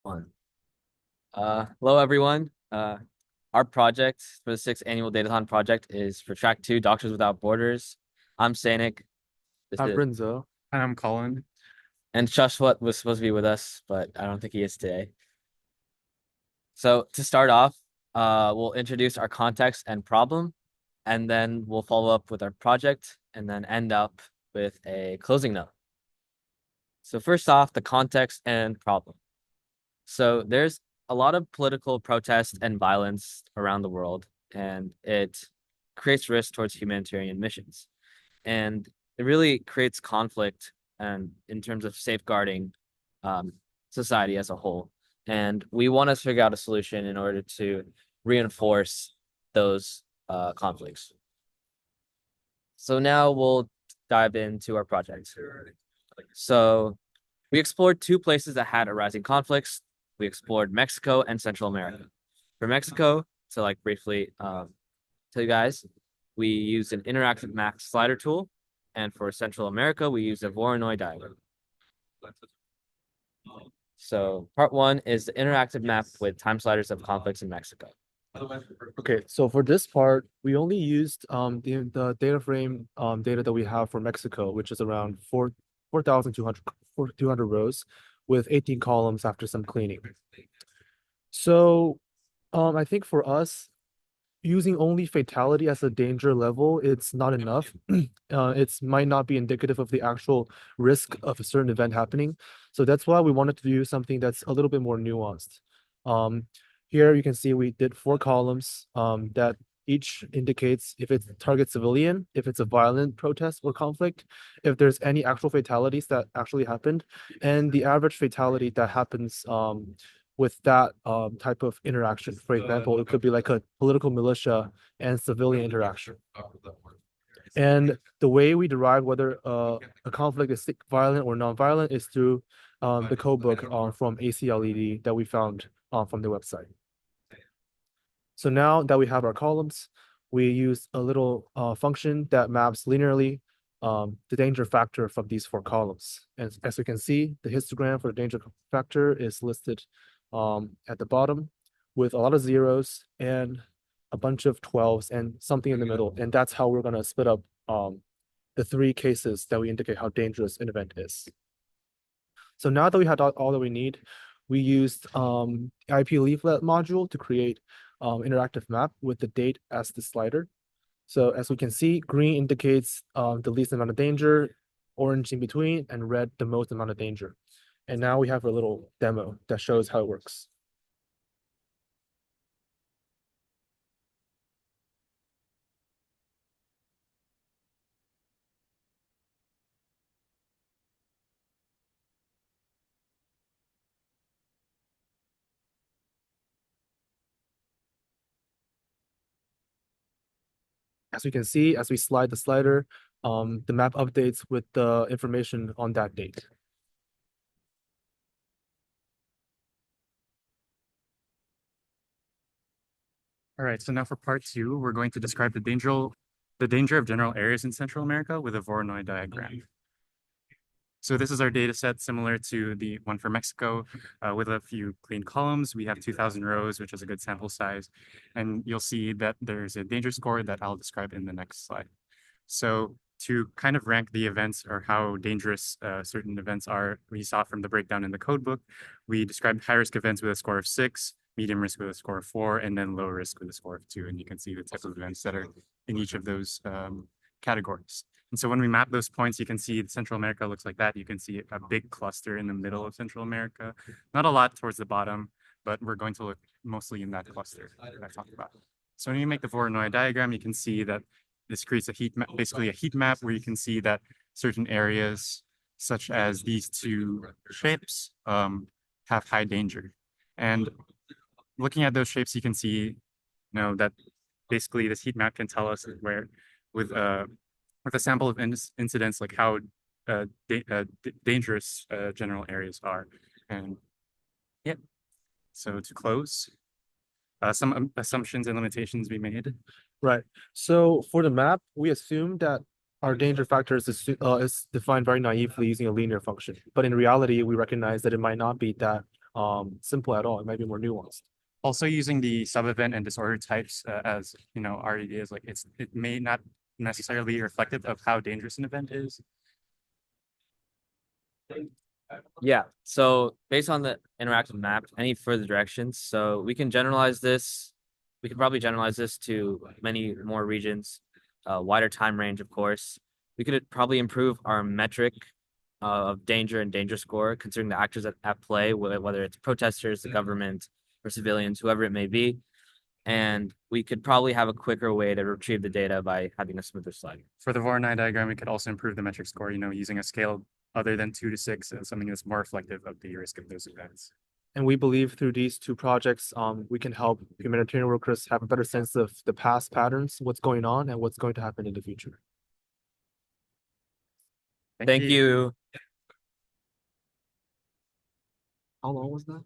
One. Hello everyone. Our project for the sixth annual Datathon project is for track two, Doctors Without Borders. I'm Sainik. This I'm is Runze. And I'm Colin. and Shashwat was supposed to be with us, but I don't think he is today. So to start off, we'll introduce our context and problem, and then we'll follow up with our project, and then end up with a closing note. So first off, the context and problem. So there's a lot of political protest and violence around the world, and it creates risk towards humanitarian missions. And it really creates conflict and in terms of safeguarding um, society as a whole. And we want to figure out a solution in order to reinforce those conflicts. So now we'll dive into our project. So we explored two places that had arising conflicts. We explored Mexico and Central America. For Mexico, to like briefly tell you guys, we used an interactive map slider tool, and for Central America, we used a Voronoi diagram. So part one is the interactive map with time sliders of conflicts in Mexico. Okay, so for this part, we only used the data frame data that we have for Mexico, which is around 4,200 rows with 18 columns after some cleaning. So I think for us, using only fatality as a danger level, it's not enough. It might not be indicative of the actual risk of a certain event happening. So that's why we wanted to do something that's a little bit more nuanced. Um, Here you can see we did 4 columns that each indicates if it targets civilian, if it's a violent protest or conflict, if there's any actual fatalities that actually happened, and the average fatality that happens with that type of interaction. For example, it could be like a political militia and civilian interaction. And the way we derive whether a conflict is violent or non-violent is through the code book from ACLED that we found from the website. So now that we have our columns, we use a little function that maps linearly the danger factor from these 4 columns. And as you can see, the histogram for the danger factor is listed at the bottom with a lot of zeros and a bunch of 12s and something in the middle. And that's how we're going to split up the 3 cases that we indicate how dangerous an event is. So now that we had all that we need, we used IP leaflet module to create interactive map with the date as the slider. So as we can see, green indicates the least amount of danger, orange in between, and red the most amount of danger. And now we have a little demo that shows how it works. As we can see, as we slide the slider, the map updates with the information on that date. All right, so now for part two, we're going to describe the danger of general areas in Central America with a Voronoi diagram. So this is our data set similar to the one for Mexico with a few clean columns. We have 2,000 rows, which is a good sample size. And you'll see that there's a danger score that I'll describe in the next slide. So to kind of rank the events or how dangerous certain events are, we saw from the breakdown in the code book, we described high risk events with a score of 6, medium risk with a score of 4, and then low risk with a score of 2. And you can see the type of events that are in each of those categories. And so when we map those points, you can see Central America looks like that. You can see a big cluster in the middle of Central America, not a lot towards the bottom, but we're going to look mostly in that cluster that I talked about. So when you make the Voronoi diagram, you can see that this creates a heat map, basically a heat map where you can see that certain areas, such as these 2 shapes, have high danger. And looking at those shapes, you can see, that basically this heat map can tell us where, with a sample of incidents, like how dangerous general areas are. And yeah, so to close, some assumptions and limitations we made. Right. So for the map, we assume that our danger factor is defined very naively using a linear function. But in reality, we recognize that it might not be that simple at all. It might be more nuanced. Also using the sub-event and disorder types as our idea is like it may not necessarily be reflective of how dangerous an event is. Yeah, so based on the interactive map, any further directions? So we can generalize this. We could probably generalize this to many more regions, wider time range, of course. We could probably improve our metric of danger and danger score, considering the actors at play, whether it's protesters, the government, or civilians, whoever it may be. And we could probably have a quicker way to retrieve the data by having a smoother slide. For the Voronoi diagram, we could also improve the metric score, using a scale other than 2 to 6 and something that's more reflective of the risk of those events. And we believe through these two projects, we can help humanitarian workers have a better sense of the past patterns, what's going on, and what's going to happen in the future. Thank you. How long was that?